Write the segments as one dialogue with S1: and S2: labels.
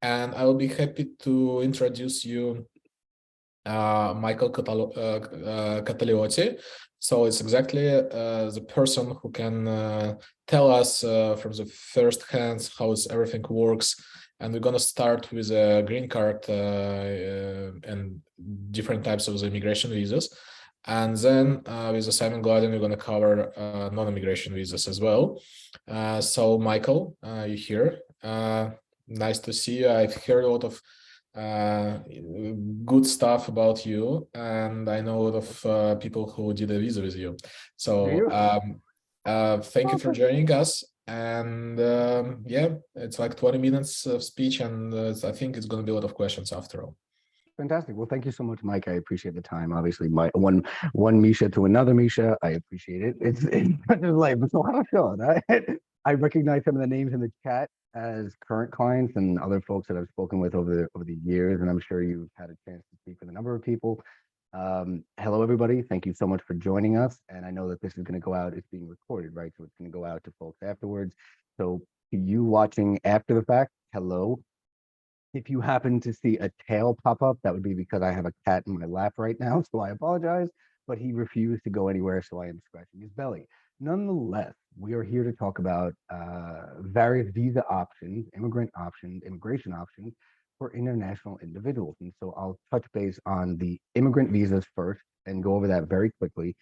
S1: and I will be happy to introduce you Michael Cataliotti. So it's exactly the person who can tell us from the first hands how everything works. And we're gonna start with a green card and different types of the immigration visas. And then with the Simon Gladden, we're gonna cover non-immigration visas as well. So Michael, you're here. Nice to see you. I've heard a lot of uh, good stuff about you, and I know a lot of people who did a visa with you.
S2: Do
S1: So
S2: you?
S1: thank you
S2: Oh,
S1: for joining us. And yeah, it's like 20 minutes of speech, and I think it's going to be a lot of questions after all.
S2: fantastic. Well, thank you so much, Mike. I appreciate the time. Obviously, my one Misha to another Misha. I appreciate it. It's just life. So how Sean? I recognize some of the names in the chat as current clients and other folks that I've spoken with over the years, and I'm sure you've had a chance to speak with a number of people. Hello, everybody. Thank you so much for joining us. And I know that this is going to go out. It's being recorded, right? So it's going to go out to folks afterwards. So to you watching after the fact, hello. If you happen to see a tail pop up, that would be because I have a cat in my lap right now, so I apologize. But he refused to go anywhere, so I am scratching his belly. Nonetheless, we are here to talk about various visa options, immigration options for international individuals. And so I'll touch base on the immigrant visas first and go over that very quickly.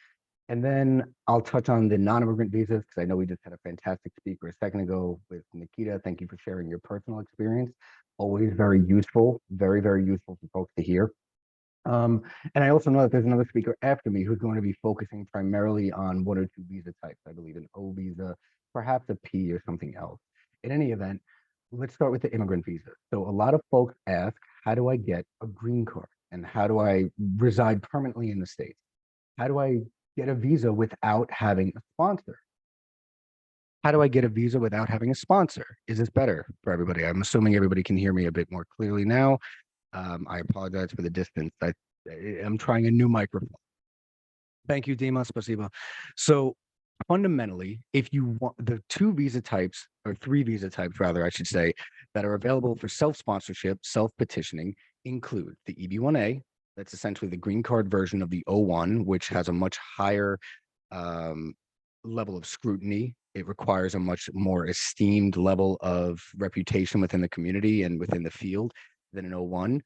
S2: And then I'll touch on the non-immigrant visas because I know we just had a fantastic speaker a second ago with Nikita. Thank you for sharing your personal experience. Always very useful, very, very useful for folks to hear. Um, and I also know that there's another speaker after me who's going to be focusing primarily on one or two visa types. I believe an O visa, perhaps a P or something else. In any event, let's start with the immigrant visa. So a lot of folks ask, how do I get a green card? And how do I reside permanently in the States? How do I get a visa without having a sponsor? How do I get a visa without having a sponsor? Is this better for everybody? I'm assuming everybody can hear me a bit more clearly now. I apologize for the distance. I'm trying a new microphone. Thank you, Dima. Spasiba. So fundamentally, if you want the two visa types or three visa types, rather, I should say, that are available for self-sponsorship, self-petitioning include the EB-1A. That's essentially the green card version of the O1, which has a much higher um, level of scrutiny. It requires a much more esteemed level of reputation within the community and within the field than an O1.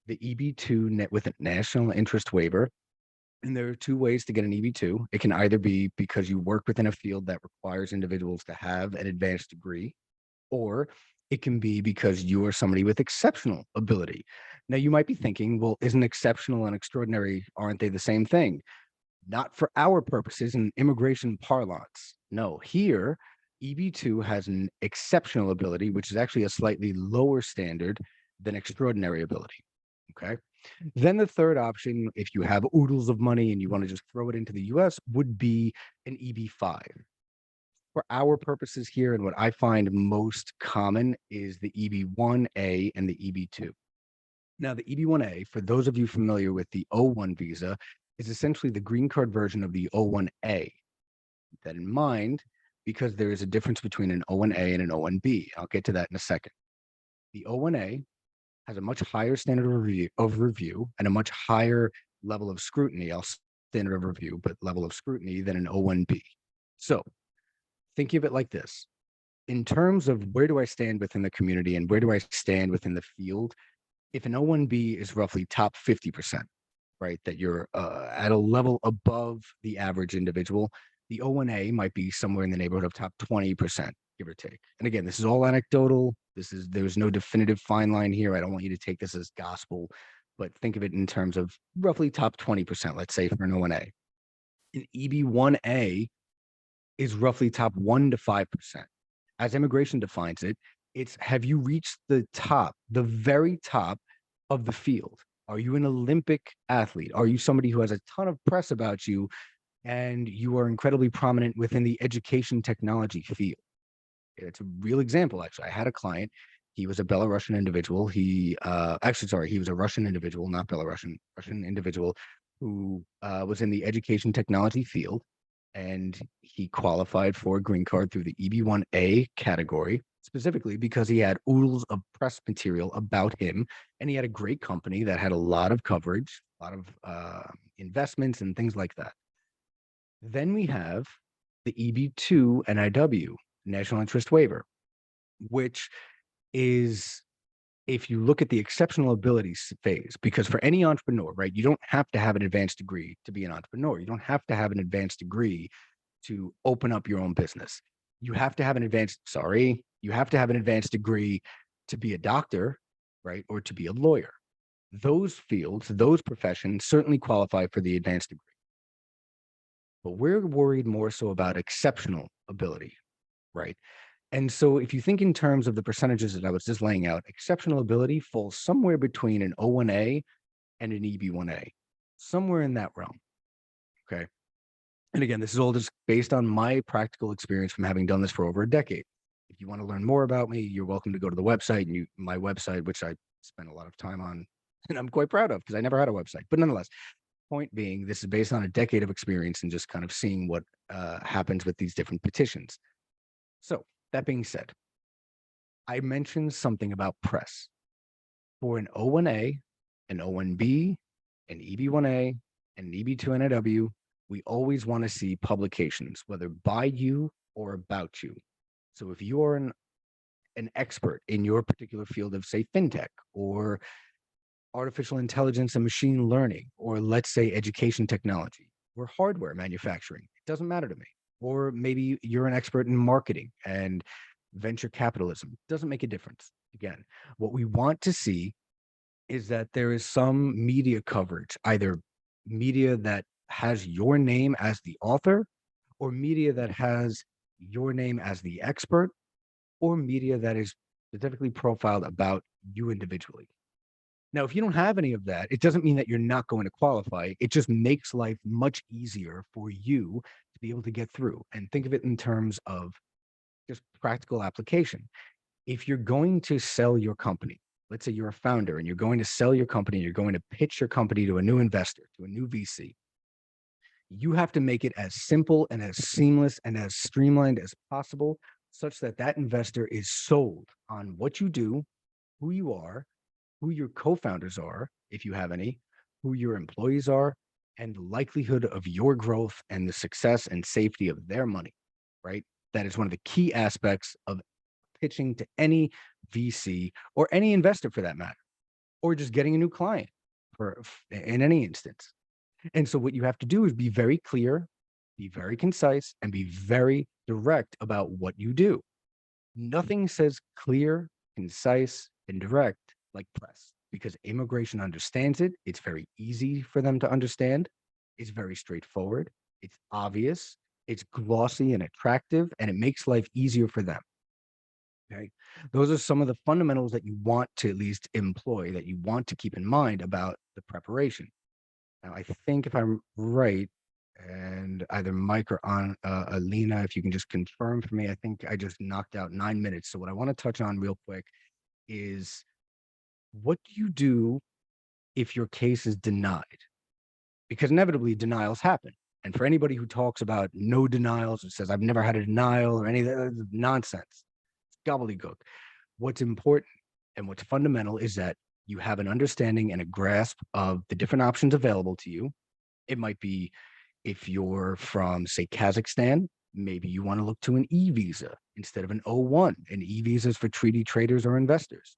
S2: The EB2 net with a national interest waiver. And there are two ways to get an EB2. It can either be because you work within a field that requires individuals to have an advanced degree, or it can be because you are somebody with exceptional ability. Now, you might be thinking, well, isn't exceptional and extraordinary, aren't they the same thing? Not for our purposes in immigration parlance. No, here, EB2 has an exceptional ability, which is actually a slightly lower standard than extraordinary ability. Okay. Then the third option, if you have oodles of money and you want to just throw it into the US, would be an EB5. For our purposes here, and what I find most common is the EB1A and the EB2. Now, the EB1A, for those of you familiar with the O1 visa, is essentially the green card version of the O1A. Keep that in mind because there is a difference between an O1A and an O1B. I'll get to that in a second. The O1A has a much higher standard of review and a much higher level of scrutiny. I'll standard of review, but level of scrutiny than an O1B. So think of it like this. In terms of where do I stand within the community and where do I stand within the field, if an O1B is roughly top 50%, right, that you're at a level above the average individual, the O1A might be somewhere in the neighborhood of top 20%, give or take. And again, this is all anecdotal. There's no definitive fine line here. I don't want you to take this as gospel, but think of it in terms of roughly top 20%, let's say for an O1A. An EB1A is roughly top 1 to 5%. As immigration defines it, it's have you reached the top, the very top of the field? Are you an Olympic athlete? Are you somebody who has a ton of press about you and you are incredibly prominent within the education technology field? It's a real example, actually. I had a client. He was a Belarusian individual. He he was a Russian individual, not Belarusian, Russian individual who was in the education technology field, and he qualified for a green card through the EB1A category. specifically because he had oodles of press material about him, and he had a great company that had a lot of coverage, a lot of investments and things like that. Then we have the EB2 NIW, National Interest Waiver, which is, if you look at the exceptional abilities phase, because for any entrepreneur, right, you don't have to have an advanced degree to be an entrepreneur. You don't have to have an advanced degree to open up your own business. You have to have an advanced, you have to have an advanced degree to be a doctor, right, or to be a lawyer. Those fields, those professions certainly qualify for the advanced degree. But we're worried more so about exceptional ability, right? And so if you think in terms of the percentages that I was just laying out, exceptional ability falls somewhere between an O1A and an EB1A, somewhere in that realm. Okay. And again, this is all just based on my practical experience from having done this for over a decade. If you want to learn more about me, you're welcome to go to the website, and my website, which I spent a lot of time on, and I'm quite proud of because I never had a website. But nonetheless, point being, this is based on a decade of experience and just kind of seeing what happens with these different petitions. So that being said, I mentioned something about press. For an O1A, an O1B, an EB1A, and an EB2 NIW, we always want to see publications, whether by you or about you. So if you are an expert in your particular field of, say, fintech or artificial intelligence and machine learning, or let's say education technology or hardware manufacturing, it doesn't matter to me. Or maybe you're an expert in marketing and venture capitalism, doesn't make a difference. Again, what we want to see is that there is some media coverage, either media that has your name as the author, or media that has your name as the expert, or media that is specifically profiled about you individually. Now, if you don't have any of that, it doesn't mean that you're not going to qualify. It just makes life much easier for you to be able to get through. And think of it in terms of just practical application. If you're going to sell your company, let's say you're a founder and you're going to sell your company, you're going to pitch your company to a new investor, to a new VC, you have to make it as simple and as seamless and as streamlined as possible, such that that investor is sold on what you do, who you are, who your co-founders are, if you have any, who your employees are, and the likelihood of your growth and the success and safety of their money, right? That is one of the key aspects of pitching to any VC or any investor for that matter, or just getting a new client in any instance. And so what you have to do is be very clear, be very concise, and be very direct about what you do. Nothing says clear, concise, and direct like press, because immigration understands it. It's very easy for them to understand. It's very straightforward. It's obvious. It's glossy and attractive, and it makes life easier for them. Okay. Those are some of the fundamentals that you want to at least employ, that you want to keep in mind about the preparation. Now, I think if I'm right, and either Mike or Alina, if you can just confirm for me, I think I just knocked out 9 minutes. So what I want to touch on real quick is, what do you do if your case is denied? Because inevitably denials happen. And for anybody who talks about no denials or says, I've never had a denial or any of that, nonsense, it's gobbledygook. What's important and what's fundamental is that you have an understanding and a grasp of the different options available to you. It might be, if you're from, say, Kazakhstan, maybe you want to look to an e-visa instead of an O1. An e-visa is for treaty traders or investors.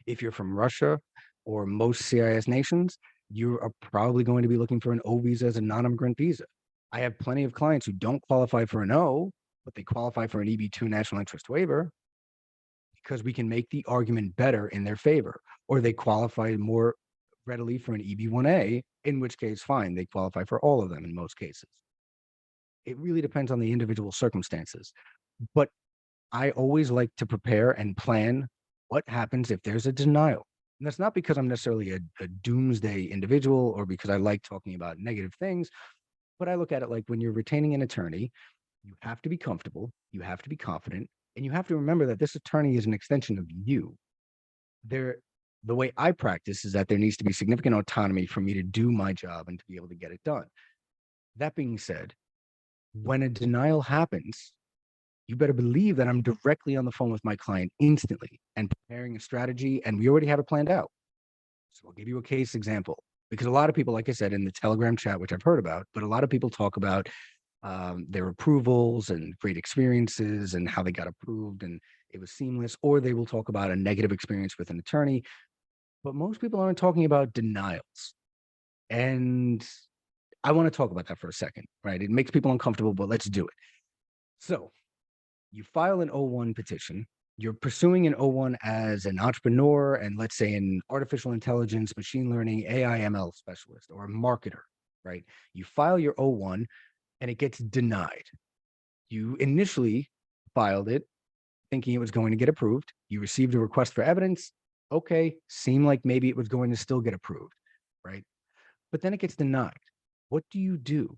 S2: If you're from Russia or most CIS nations, you are probably going to be looking for an O visa as a non-immigrant visa. I have plenty of clients who don't qualify for an O, but they qualify for an EB2 national interest waiver, because we can make the argument better in their favor, or they qualify more readily for an EB1A, in which case, fine, they qualify for all of them in most cases. It really depends on the individual circumstances. But I always like to prepare and plan what happens if there's a denial. And that's not because I'm necessarily a doomsday individual or because I like talking about negative things, but I look at it like, when you're retaining an attorney, you have to be comfortable, you have to be confident, and you have to remember that this attorney is an extension of you. The way I practice is that there needs to be significant autonomy for me to do my job and to be able to get it done. That being said, when a denial happens, you better believe that I'm directly on the phone with my client instantly and preparing a strategy, and we already have it planned out. So I'll give you a case example because a lot of people, like I said, in the Telegram chat, which I've heard about, but a lot of people talk about their approvals and great experiences and how they got approved and it was seamless, or they will talk about a negative experience with an attorney. But most people aren't talking about denials. And I want to talk about that for a second, right? It makes people uncomfortable, but let's do it. So you file an O1 petition. You're pursuing an O1 as an entrepreneur and let's say an artificial intelligence, machine learning, AI, ML specialist or a marketer, right? You file your O1 and it gets denied. You initially filed it thinking it was going to get approved. You received a request for evidence. Okay, seemed like maybe it was going to still get approved, right? But then it gets denied. What do you do?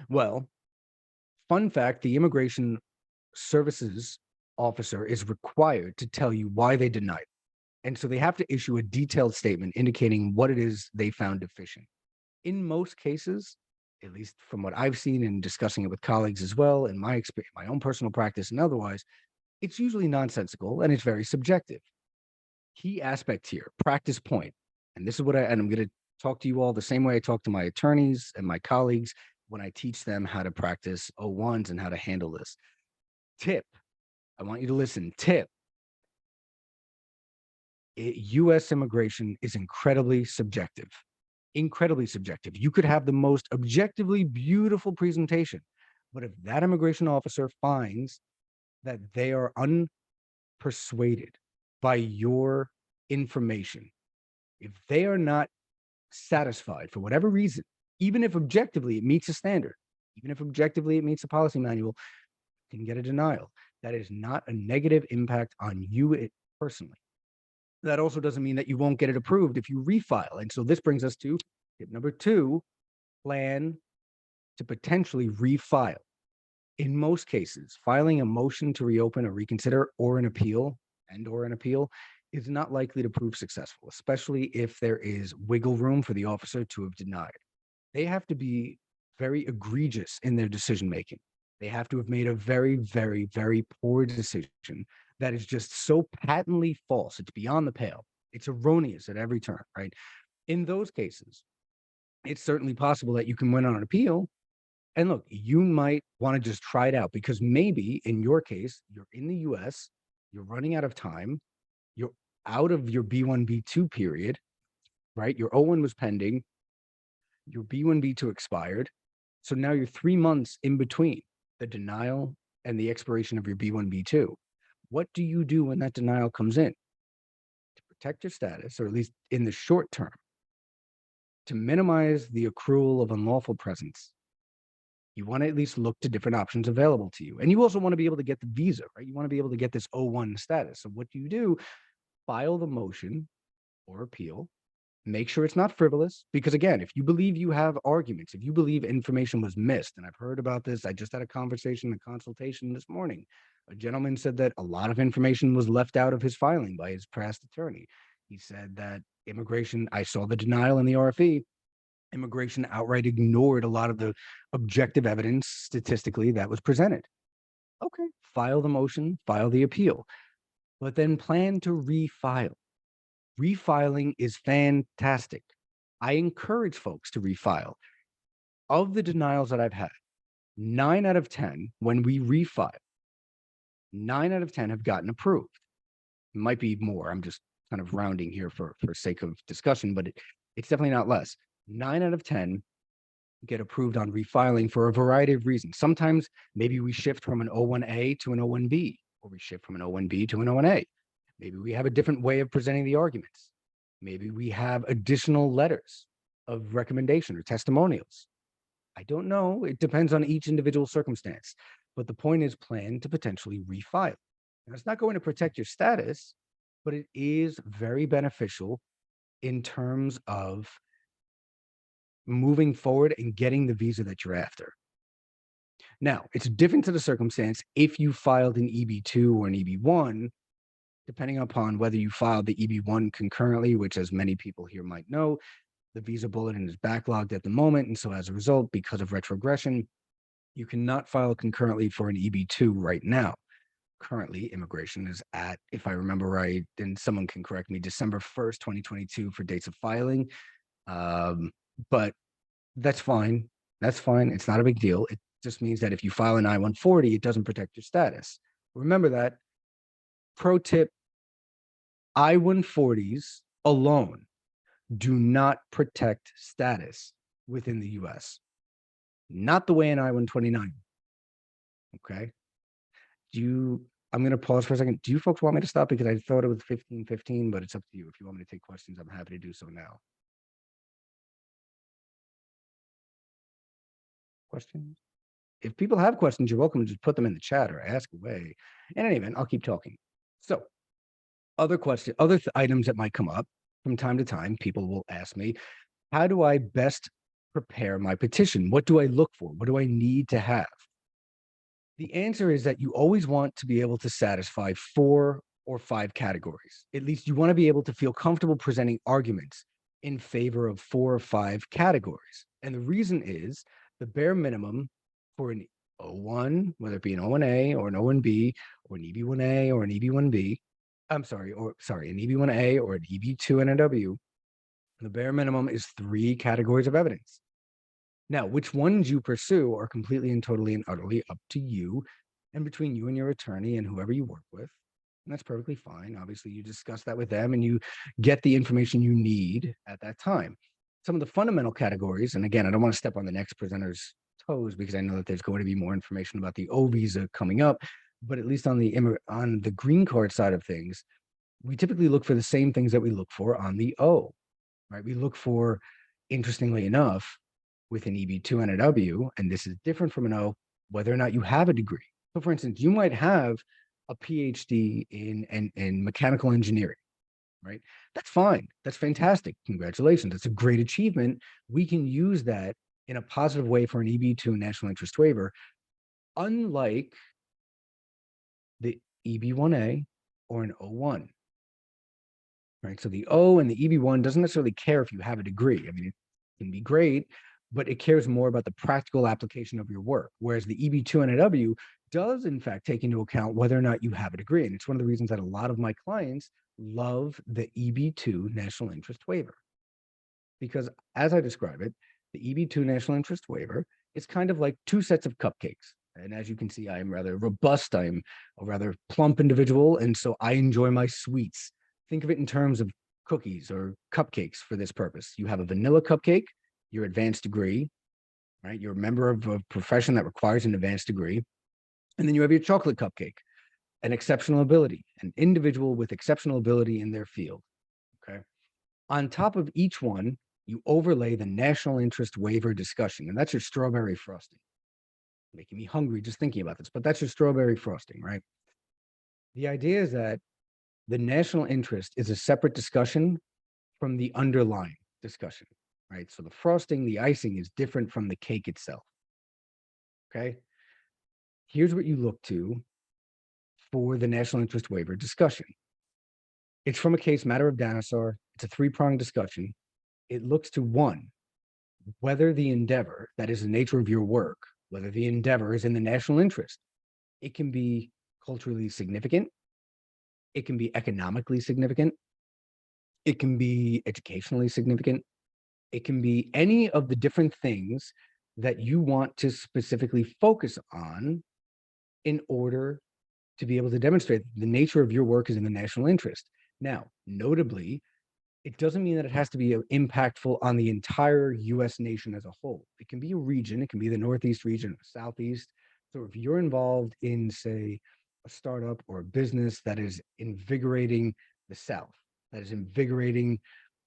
S2: Well, fun fact, the immigration services officer is required to tell you why they denied. And so they have to issue a detailed statement indicating what it is they found deficient. In most cases, at least from what I've seen and discussing it with colleagues as well, in my experience, my own personal practice and otherwise, it's usually nonsensical and it's very subjective. Key aspect here, practice point, and this is what I'm going to talk to you all the same way I talk to my attorneys and my colleagues when I teach them how to practice O1s and how to handle this. Tip, I want you to listen. Tip, U.S. immigration is incredibly subjective. Incredibly subjective. You could have the most objectively beautiful presentation, but if that immigration officer finds that they are unpersuaded by your information, if they are not satisfied for whatever reason, even if objectively it meets a standard, even if objectively it meets a policy manual, you can get a denial. That is not a negative impact on you personally. That also doesn't mean that you won't get it approved if you refile. And so this brings us to tip number 2, plan to potentially refile. In most cases, filing a motion to reopen or reconsider or an appeal is not likely to prove successful, especially if there is wiggle room for the officer to have denied. They have to be very egregious in their decision making. They have to have made a very, very, very poor decision that is just so patently false. It's beyond the pale. It's erroneous at every turn, right? In those cases, it's certainly possible that you can win on an appeal. And look, you might want to just try it out because maybe in your case, you're in the US, you're running out of time, you're out of your B1, B2 period, right? Your O1 was pending, your B1, B2 expired. So now you're 3 months in between the denial and the expiration of your B1, B2. What do you do when that denial comes in? To protect your status, or at least in the short term, to minimize the accrual of unlawful presence, you want to at least look to different options available to you. And you also want to be able to get the visa, right? You want to be able to get this O1 status. So what do? File the motion or appeal. Make sure it's not frivolous. Because again, if you believe you have arguments, if you believe information was missed, and I've heard about this, I just had a conversation, a consultation this morning. A gentleman said that a lot of information was left out of his filing by his past attorney. He said that immigration, I saw the denial in the RFE, immigration outright ignored a lot of the objective evidence statistically that was presented. Okay, file the motion, file the appeal, but then plan to refile. Refiling is fantastic. I encourage folks to refile. Of the denials that I've had, 9 out of 10, when we refile, 9 out of 10 have gotten approved. It might be more. I'm just kind of rounding here for sake of discussion, but it's definitely not less. 9 out of 10 get approved on refiling for a variety of reasons. Sometimes maybe we shift from an O1A to an O1B, or we shift from an O1B to an O1A. Maybe we have a different way of presenting the arguments. Maybe we have additional letters of recommendation or testimonials. I don't know. It depends on each individual circumstance. But the point is plan to potentially refile. Now, it's not going to protect your status, but it is very beneficial in terms of moving forward and getting the visa that you're after. Now, it's different to the circumstance if you filed an EB2 or an EB1, depending upon whether you filed the EB1 concurrently, which as many people here might know, the visa bulletin is backlogged at the moment. And so as a result, because of retrogression, You cannot file concurrently for an EB2 right now. Currently, immigration is at, if I remember right, and someone can correct me, December 1st, 2022 for dates of filing. But that's fine. That's fine. It's not a big deal. It just means that if you file an I-140, it doesn't protect your status. Remember that. Pro tip, I-140s alone do not protect status within the US. Not the way in I-129. Okay. I'm going to pause for a second. Do you folks want me to stop? Because I thought it was 15:15, but it's up to you. If you want me to take questions, I'm happy to do so now. Questions? If people have questions, you're welcome to just put them in the chat or ask away. In any event, I'll keep talking. So other items that might come up from time to time, people will ask me, how do I best prepare my petition? What do I look for? What do I need to have? The answer is that you always want to be able to satisfy 4 or 5 categories. At least you want to be able to feel comfortable presenting arguments in favor of 4 or 5 categories. And the reason is the bare minimum for an O1, whether it be an O1A or an O1B or an EB1A or an EB1B, an EB1A or an EB2 NNW, the bare minimum is 3 categories of evidence. Now, which ones you pursue are completely and totally and utterly up to you and between you and your attorney and whoever you work with. And that's perfectly fine. Obviously, you discuss that with them and you get the information you need at that time. Some of the fundamental categories, and again, I don't want to step on the next presenter's toes because I know that there's going to be more information about the O visa coming up, but at least on the green card side of things, we typically look for the same things that we look for on the O, right? We look for, interestingly enough, with an EB2 and a W, and this is different from an O, whether or not you have a degree. So for instance, you might have a PhD in mechanical engineering, right? That's fine. That's fantastic. Congratulations. That's a great achievement. We can use that in a positive way for an EB2 national interest waiver, unlike the EB1A or an O1, right? So the O and the EB1 doesn't necessarily care if you have a degree. I mean, it can be great, but it cares more about the practical application of your work. Whereas the EB2 and a W does in fact take into account whether or not you have a degree. And it's one of the reasons that a lot of my clients love the EB2 national interest waiver. Because as I describe it, the EB2 national interest waiver is kind of like 2 sets of cupcakes. And as you can see, I am rather robust. I'm a rather plump individual. And so I enjoy my sweets. Think of it in terms of cookies or cupcakes for this purpose. You have a vanilla cupcake, your advanced degree, right? You're a member of a profession that requires an advanced degree. And then you have your chocolate cupcake, an exceptional ability, an individual with exceptional ability in their field, okay? On top of each one, you overlay the national interest waiver discussion, and that's your strawberry frosting. Making me hungry just thinking about this, but that's your strawberry frosting, right? The idea is that the national interest is a separate discussion from the underlying discussion, right? So the frosting, the icing is different from the cake itself, okay? Here's what you look to for the national interest waiver discussion. It's from a case, matter of Dinosaur. It's a 3-pronged discussion. It looks to 1, whether the endeavor, that is the nature of your work, whether the endeavor is in the national interest. It can be culturally significant. It can be economically significant. It can be educationally significant. It can be any of the different things that you want to specifically focus on in order to be able to demonstrate the nature of your work is in the national interest. Now, notably, it doesn't mean that it has to be impactful on the entire US nation as a whole. It can be a region, it can be the Northeast region, or Southeast. So if you're involved in, say, a startup or a business that is invigorating the South, that is invigorating,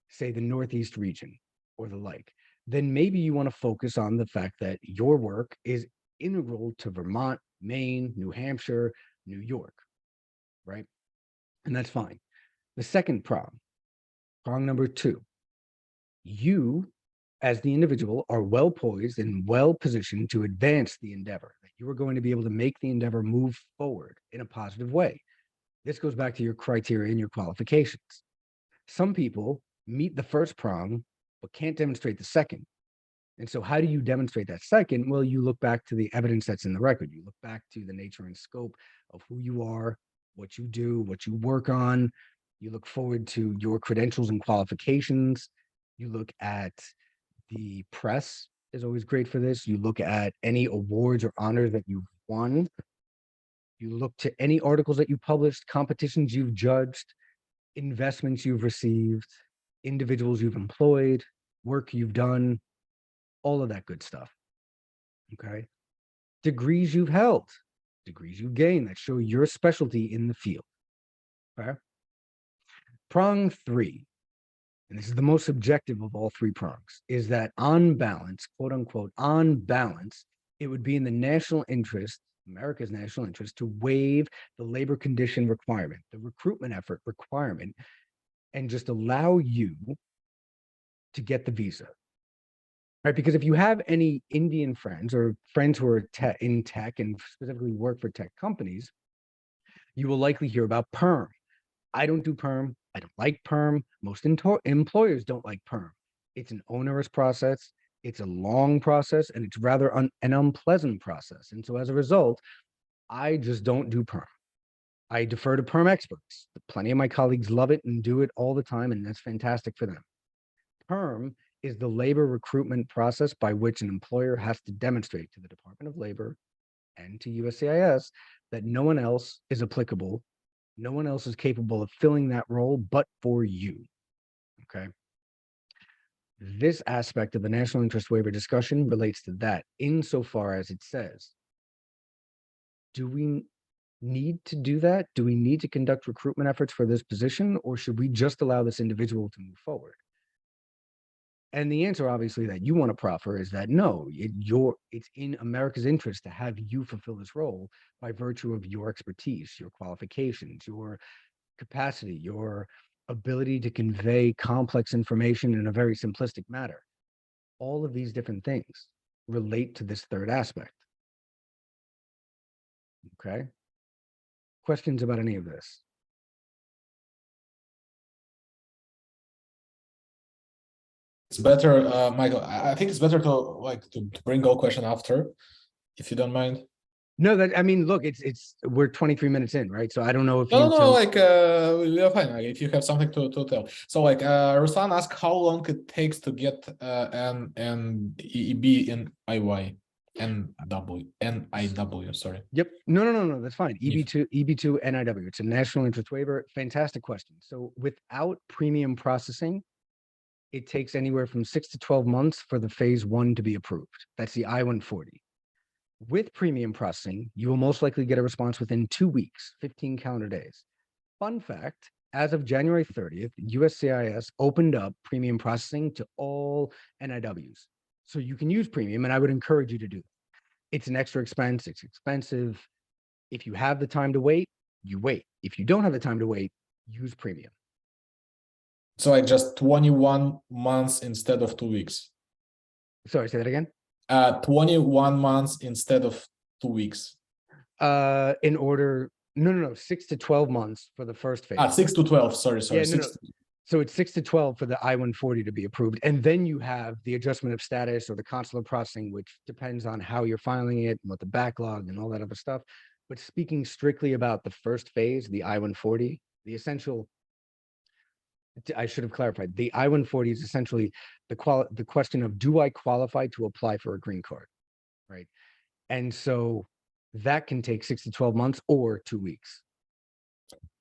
S2: say, the Northeast region or the like, then maybe you want to focus on the fact that your work is integral to Vermont, Maine, New Hampshire, New York, right? And that's fine. The second prong number 2, you as the individual are well poised and well positioned to advance the endeavor, that you are going to be able to make the endeavor move forward in a positive way. This goes back to your criteria and your qualifications. Some people meet the first prong, but can't demonstrate the second. And so how do you demonstrate that second? Well, you look back to the evidence that's in the record. You look back to the nature and scope of who you are, what you do, what you work on. You look forward to your credentials and qualifications. You look at the press is always great for this. You look at any awards or honors that you've won. You look to any articles that you published, competitions you've judged, investments you've received, individuals you've employed, work you've done, all of that good stuff. Okay. Degrees you've held, degrees you've gained that show your specialty in the field. Okay. Prong 3, and this is the most subjective of all 3 prongs, is that on balance, quote unquote, on balance, it would be in the national interest, America's national interest, to waive the labor condition requirement, the recruitment effort requirement, and just allow you to get the visa. Right? Because if you have any Indian friends or friends who are in tech and specifically work for tech companies, you will likely hear about perm. I don't do perm. I don't like perm. Most employers don't like perm. It's an onerous process. It's a long process, and it's rather an unpleasant process. And so as a result, I just don't do perm. I defer to perm experts. Plenty of my colleagues love it and do it all the time, and that's fantastic for them. Perm is the labor recruitment process by which an employer has to demonstrate to the Department of Labor and to USCIS that no one else is applicable, no one else is capable of filling that role but for you. Okay. This aspect of the national interest waiver discussion relates to that insofar as it says, do we need to do that? Do we need to conduct recruitment efforts for this position, or should we just allow this individual to move forward? And the answer, obviously, that you want to proffer is that no, it's in America's interest to have you fulfill this role by virtue of your expertise, your qualifications, your capacity, your ability to convey complex information in a very simplistic manner. All of these different things relate to this third aspect. Okay. Questions about any of this?
S1: It's better, Michael. I think it's better to bring all question after, if you don't mind.
S2: No, that I mean, look, we're 23 minutes in, right? So I don't know if
S1: No, we are fine. Like, if you have something to tell. So Ruslan asked how long it takes to get an EB in IY. NIW, sorry.
S2: Yep. No, that's fine. EB2 NIW. It's a national interest waiver. Fantastic question. So without premium processing, it takes anywhere from 6 to 12 months for the phase 1 to be approved. That's the I-140. With premium processing, you will most likely get a response within 2 weeks, 15 calendar days. Fun fact, as of January 30th, USCIS opened up premium processing to all NIWs. So you can use premium, and I would encourage you to do that. It's an extra expense. It's expensive. If you have the time to wait, you wait. If you don't have the time to wait, use premium.
S1: So just 21 months instead of 2 weeks.
S2: Sorry, say that again.
S1: 21 months instead of 2 weeks.
S2: In order, no, 6 to 12 months for the first phase.
S1: 6 to 12. Sorry.
S2: Yeah, no. So it's 6 to 12 for the I-140 to be approved. And then you have the adjustment of status or the consular processing, which depends on how you're filing it and what the backlog and all that other stuff. But speaking strictly about the first phase, the I-140, I should have clarified. The I-140 is essentially the question of, do I qualify to apply for a green card, right? And so that can take 6 to 12 months or 2 weeks.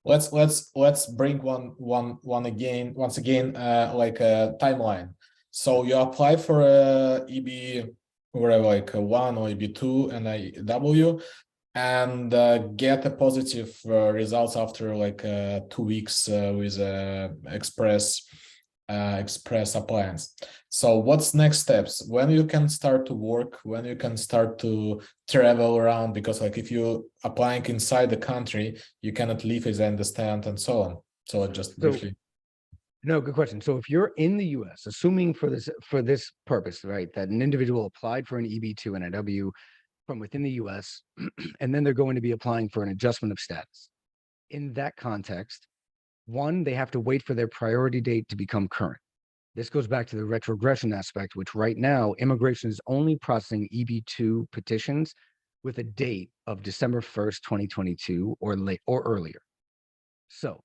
S1: Let's bring once again like a timeline. So you apply for a EB whatever, like a 1 or EB2 and IW, and get a positive results after like 2 weeks with express appliance. So what's next steps? When you can start to work, when you can start to travel around, because like if you applying inside the country, you cannot leave, as I understand, and so on. So just briefly.
S2: No, good question. So if you're in the US, assuming for this purpose, right, that an individual applied for an EB2 NIW from within the US, and then they're going to be applying for an adjustment of status. In that context, one, they have to wait for their priority date to become current. This goes back to the retrogression aspect, which right now immigration is only processing EB2 petitions with a date of December 1st, 2022 or earlier. So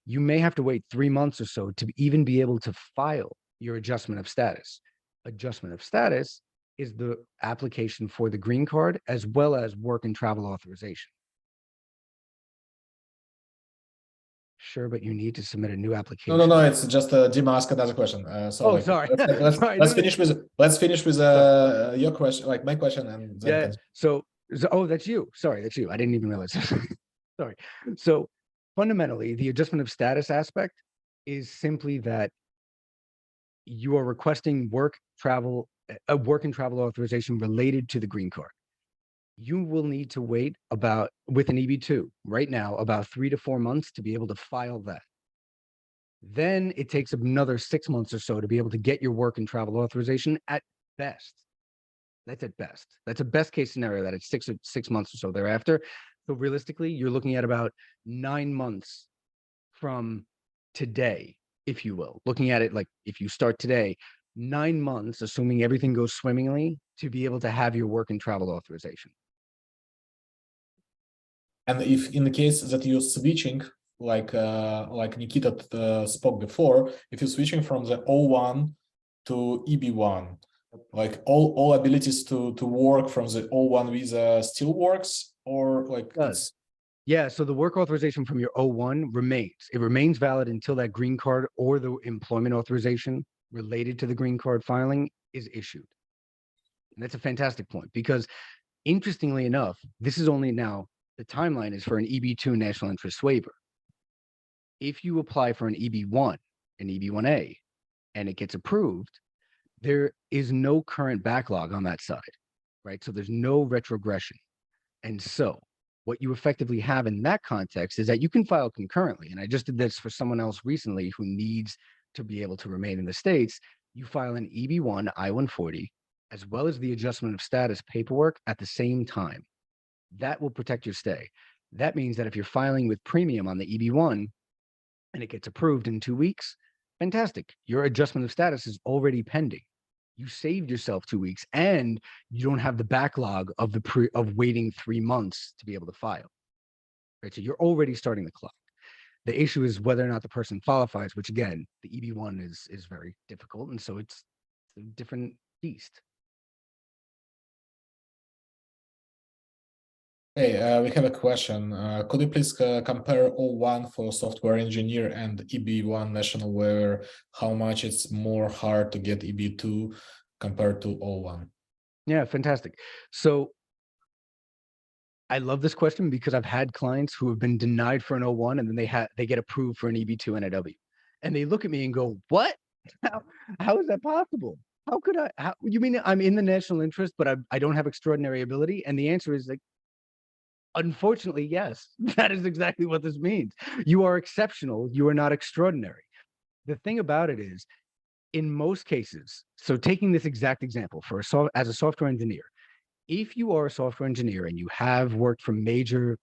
S2: you may have to wait 3 months or so to even be able to file your adjustment of status. Adjustment of status is the application for the green card as well as work and travel authorization. Sure, but you need to submit a new application.
S1: No. It's just Dima asked another question. So
S2: sorry.
S1: Let's finish with your question, like my question, and then
S2: yeah. So that's you. Sorry, that's you. I didn't even realize. Sorry. So fundamentally, the adjustment of status aspect is simply that you are requesting work and travel authorization related to the green card. You will need to wait with an EB2 right now, about 3 to 4 months to be able to file that. Then it takes another 6 months or so to be able to get your work and travel authorization at best. That's at best. That's a best case scenario that it's 6 months or so thereafter. So realistically, you're looking at about 9 months from today, if you will. Looking at it like if you start today, 9 months, assuming everything goes swimmingly, to be able to have your work and travel authorization.
S1: And if in the case that you're switching, like Nikita spoke before, if you're switching from the O1 to EB1, like all abilities to work from the O1 visa still works, or like it's...
S2: Yeah, so the work authorization from your O1 remains. It remains valid until that green card or the employment authorization related to the green card filing is issued. And that's a fantastic point because interestingly enough, this is only now, the timeline is for an EB2 national interest waiver. If you apply for an EB1, an EB1A, and it gets approved, there is no current backlog on that side, right? So there's no retrogression. And so what you effectively have in that context is that you can file concurrently. And I just did this for someone else recently who needs to be able to remain in the States. You file an EB1 I-140 as well as the adjustment of status paperwork at the same time. That will protect your stay. That means that if you're filing with premium on the EB1 and it gets approved in 2 weeks, fantastic. Your adjustment of status is already pending. You saved yourself 2 weeks and you don't have the backlog of waiting 3 months to be able to file. Right? So you're already starting the clock. The issue is whether or not the person qualifies, which again, the EB1 is very difficult. And so it's a different beast.
S1: Hey, we have a question. Could you please compare O1 for software engineer and EB1 national waiver? How much it's more hard to get EB2 compared to O1?
S2: Yeah, fantastic. So I love this question because I've had clients who have been denied for an O1 and then they get approved for an EB2 NIW. And they look at me and go, what? How is that possible? How could you mean I'm in the national interest, but I don't have extraordinary ability? And the answer is like, unfortunately, yes, that is exactly what this means. You are exceptional. You are not extraordinary. The thing about it is, in most cases, so taking this exact example as a software engineer, if you are a software engineer and you have worked for major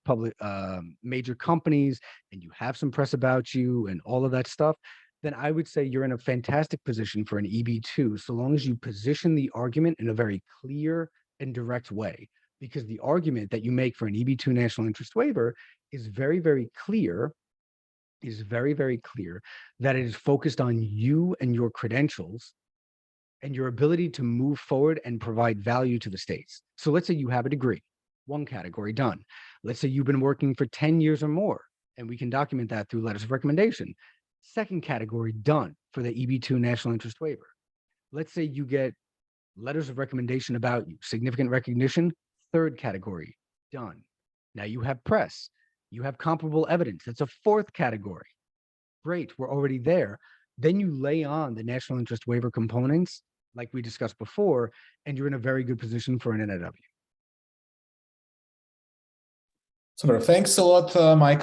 S2: companies and you have some press about you and all of that stuff, then I would say you're in a fantastic position for an EB2, so long as you position the argument in a very clear and direct way. Because the argument that you make for an EB2 national interest waiver is very, very clear, that it is focused on you and your credentials and your ability to move forward and provide value to the States. So let's say you have a degree, one category done. Let's say you've been working for 10 years or more, and we can document that through letters of recommendation. Second category done for the EB2 national interest waiver. Let's say you get letters of recommendation about you, significant recognition. Third category done. Now you have press, you have comparable evidence. That's a fourth category. Great, we're already there. Then you lay on the national interest waiver components like we discussed before, and you're in a very good position for an NIW.
S1: Super, thanks a lot, Mike.